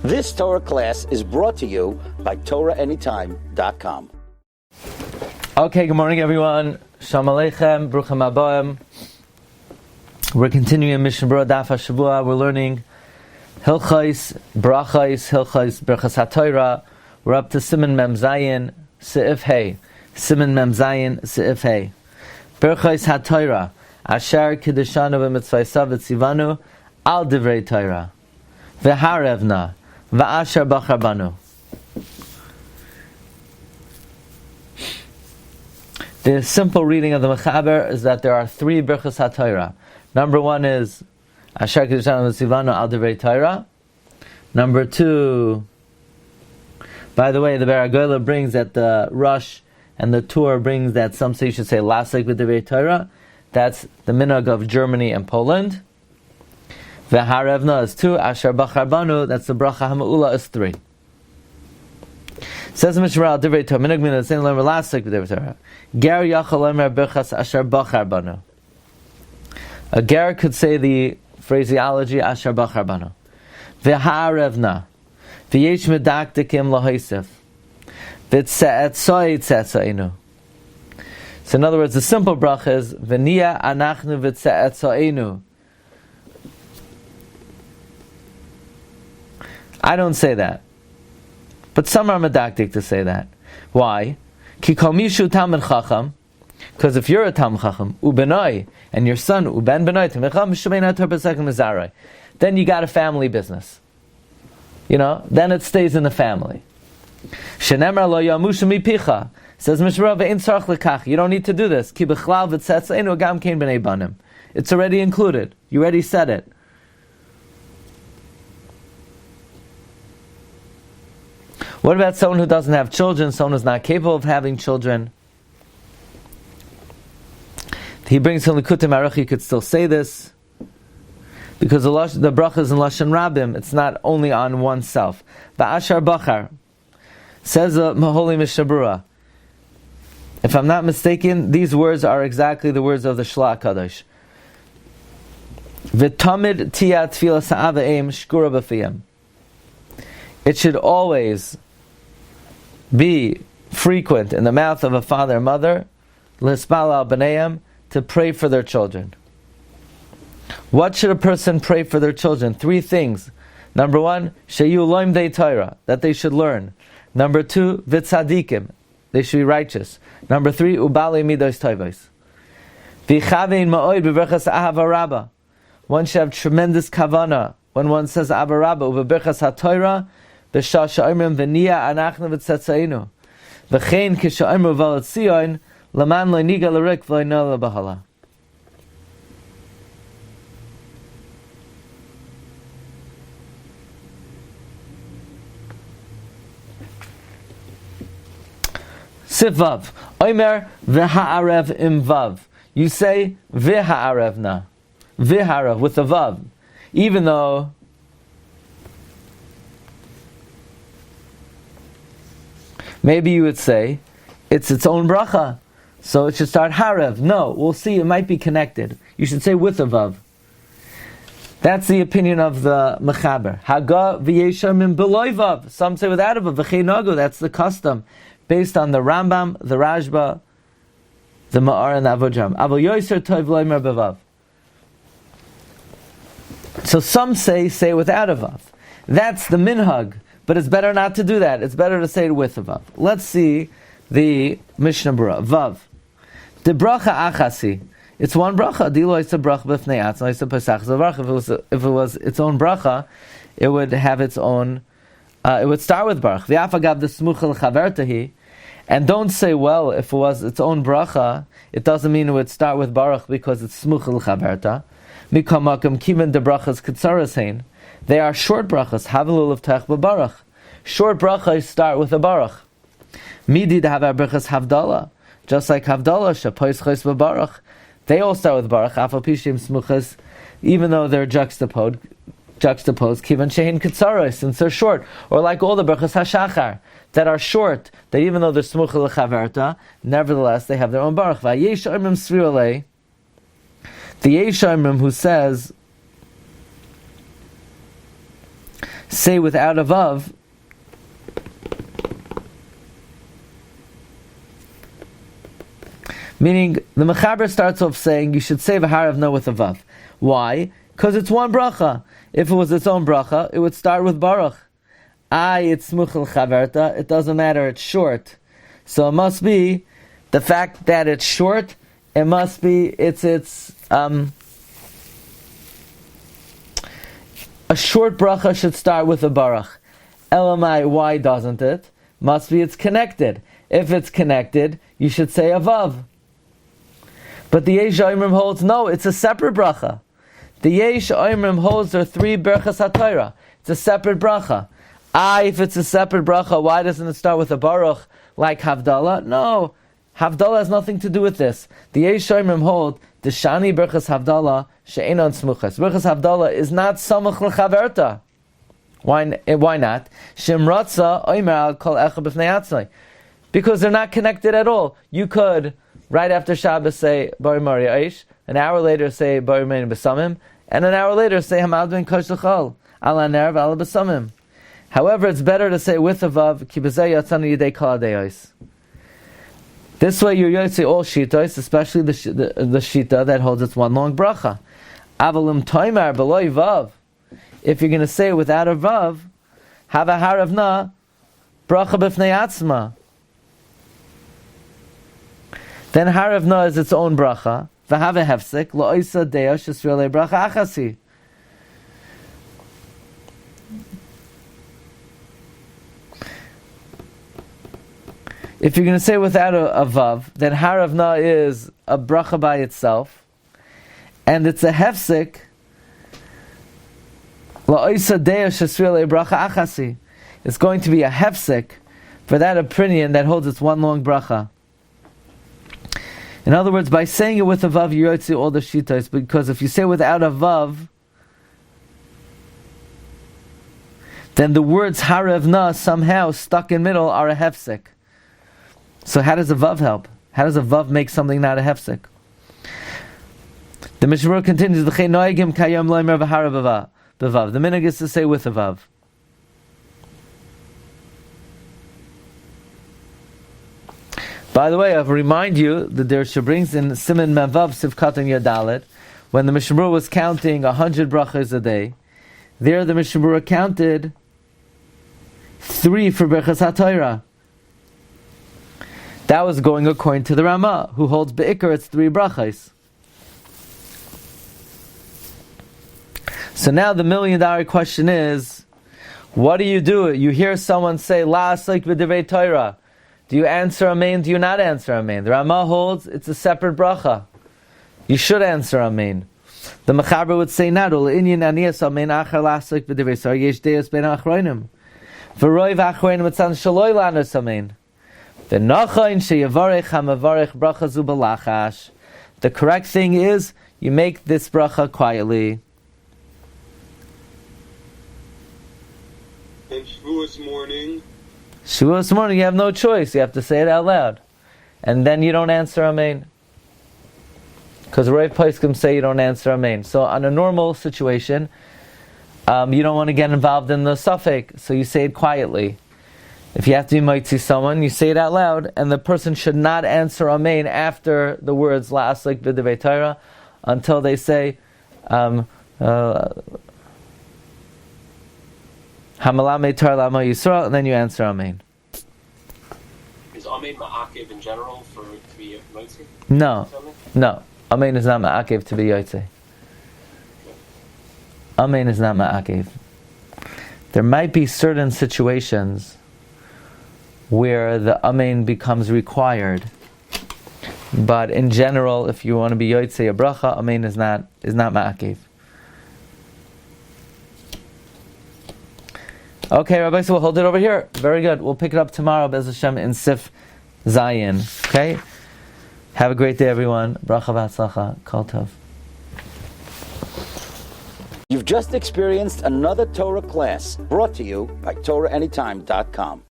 This Torah class is brought to you by TorahAnytime.com. Okay, good morning everyone. Shalom Aleichem, Bruchim Abayim. We're continuing Mishna Berura Daf Hashavua. We're learning Hilchos, Birchos, Hatorah. We're up to Siman Mem Zayin, Seif Hey. Siman Mem Zayin, Seif Hey. Birchos Hatorah. Asher Kiddeshanu v'mitzvaysav v'tzivanu al divrei Torah. V'harevna. V'asher bachar banu. The simple reading of the Mechaber is that there are three Birchos HaTorah. Number one is Asher Kiddeshanu v'tzivanu al divrei Torah. Number two, by the way, the Beragoyla brings that the Rush and the Tur brings that some say you should say Lasek v'divrei Torah. That's the minhag of Germany and Poland. V'harevna is 2. Asher bachar banu, that's the bracha hama'ula, is 3. Says the Mishna Berura divrei Torah. Minhag mina saying lemer lasek v'divrei Torah. Ger yachal lemer birchas asher bachar banu. A ger could say the phraseology asher bachar banu. V'harevna. V'yesh medaktikim lahoisef. V'tze'etzoi tze'etzoinu. So in other words, the simple bracha is V'niya anachnu v'tze'etzoinu. I don't say that, but some are medactic to say that. Why? Ki kol mishu talmid chacham, because if you're a talmid chacham ubenoi and your son uben benoi tamecham mishumein hator b'sekim mizarai, then you got a family business. You know, then it stays in the family. Shenemar lo yamushu mipicha. Says Mishra ve'in tzarich lekach. You don't need to do this. Ki b'chlal v'tzetzeinu gam kein b'nei banim. It's already included. You already said it. What about someone who doesn't have children? Someone who's not capable of having children? He brings from the Likutei Aruch. You could still say this because the bracha is in Lashon Rabim. It's not only on oneself. Ba'ashar bachar, says the Holy Mishna Berura. If I'm not mistaken, these words are exactly the words of the Shlach Kadosh. V'tamid tiyat tefillah sa'ava eim shkura b'fiyam. It should always be frequent in the mouth of a father and mother, l'hispal al b'neiam, to pray for their children. What should a person pray for their children? 3 things. Number 1, sheyu loimdei Torah, that they should learn. Number 2, v'tzadikim, they should be righteous. Number 3, ubale midos tovos. V'chavein ma'od b'berchas ahava rabba. One should have tremendous kavana when one says ahava rabba u'b'berchas haTorah. V'shah sha'omrim v'niya anachnu v'tzetzeinu. V'chein k'sha'omru v'al tzion l'man lo niga l'rik v'lo no l'bahala. Sivav. Omer v'ha'arev im vav. You say v'ha'arevna. V'ha'arev with a vav. Even though maybe you would say it's its own bracha, so it should start harev. No, we'll see, it might be connected. You should say with a vav. That's the opinion of the Mechaber. Haga v'yesha min beloy vav. Some say without a vav. V'chei nagu, that's the custom, based on the Rambam, the Rashba, the Ma'ar, and the Avodram. Avol yoser tov loimer bevav. So some say without a vav. That's the minhag. But it's better not to do that. It's better to say it with a vav. Let's see the Mishna Berura. Vav. The bracha achasi. It's one bracha. Dilo is a bracha b'fnei atzma. It's a pesach zavarach. If it was its own bracha, it would have its own. It would start with baruch. V'afagav the smuchel chavertahi. And don't say, well, if it was its own bracha, it doesn't mean it would start with baruch because it's smuchel chaverta. Mikamakam kiven de brachas ketzaras hein. They are short brachas. Havelul of tech b'baruch. Short brachas start with a baruch. Midi to have our brachas havdalah, just like havdalah shapois chos b'baruch. They all start with baruch. Afal pishim smuchas, even though they're juxtaposed. Kivan shehin ketzaros, since they're short, or like all the brachas hashachar that are short, that even though they're smucha lechaverta, nevertheless they have their own baruch. Vayesh omrim sriolei. The Yesh Omrim who says say without a vav, meaning the Mechaber starts off saying you should say v'harav no with a vav. Why? Because it's one bracha. If it was its own bracha, it would start with baruch. It's smuchel chaverta. It doesn't matter. It's short, so it must be the fact that it's short. It must be a short bracha should start with a baruch. Elamai, why doesn't it? Must be it's connected. If it's connected, you should say a vav. But the Yesh Oimrim holds no, it's a separate bracha. The Yesh Oimrim holds there are 3 Birchos Hatorah. It's a separate bracha. If it's a separate bracha, why doesn't it start with a baruch like Havdalah? No, Havdalah has nothing to do with this. The Yesh Oimrim hold the Shani Birchos Havdalah she'enon smuchas. Birchos Havdalah is not samach l'chaverta. Why not? Shemratza Oimer al kol echa b'fnei atzmai. Because they're not connected at all. You could, right after Shabbos, say Bari Mari Aish, an hour later say Bari Mein B'samim, and an hour later say Hamad Ben Kosh L'chol, Ala Nerv Ala B'samim. However, it's better to say with a vav, Ki B'zeh Yatzanu Yidei Kol Adeyos. This way you're going to say all shitos, especially the shita that holds its one long bracha. Avalim Toimar B'loi Vav. If you're going to say without a vav, have a harav na, bracha b'fnei atzma. Then harav na is its own bracha. V'have hefsek lo'isa deya shesrele bracha achasi. If you're going to say without a vav, then harav na is a bracha by itself, and it's a hefsek lo'isa deya shesrele bracha achasi. It's going to be a hefsek for that opinion that holds its one long bracha. In other words, by saying it with a vav, you yotzi all the shitos, because if you say without a vav, then the words harav na somehow stuck in middle are a hefsek. So how does a vav help? How does a vav make something not a hefsek? The Mishna Berura continues, the minhag is to say with a vav. By the way, I'll remind you that the Parsha brings in Siman Mevav Sivkat and Yadalet, when the Mishna Berura was counting 100 brachas a day, there the Mishna Berura counted 3 for Birchos Hatorah. That was going according to the Ramah, who holds Be'ikar it's 3 brachas. So now the $1 million question is, what do? You hear someone say, La asik b'divrei Torah. Do you answer amen? Do you not answer amen? The Ramah holds it's a separate bracha. You should answer amen. The Mechaber would say not. Inyan aniyas amen achar lasik b'divrei Torah yesh deus ben achronim. V'roi v'achronim etzan shaloi lanos amen. The nachayin sheyavarech hamavarech bracha zu b'lachash. The correct thing is you make this bracha quietly. And Shavuos morning, you have no choice. You have to say it out loud. And then you don't answer amen. Because Rav Poskim say you don't answer amen. So on a normal situation, you don't want to get involved in the suffix, so you say it quietly. If you have to be mitzi someone, you say it out loud, and the person should not answer amen after the words la'aslik b'divrei Torah until they say Hamalame Tar Lama Yisrael, and then you answer amen. is amen ma'akev in general for it to be mitzi? No. Amen is not ma'akev to be yotze. Amen is not ma'akev. There might be certain situations where the amen becomes required, but in general, if you want to be yotze a bracha, amen is not ma'akev. Okay, Rabbi, so we'll hold it over here. Very good. We'll pick it up tomorrow, Bez Hashem, in Sif Zayin. Okay? Have a great day, everyone. Bracha v'atzlacha. Kol tov. You've just experienced another Torah class brought to you by TorahAnytime.com.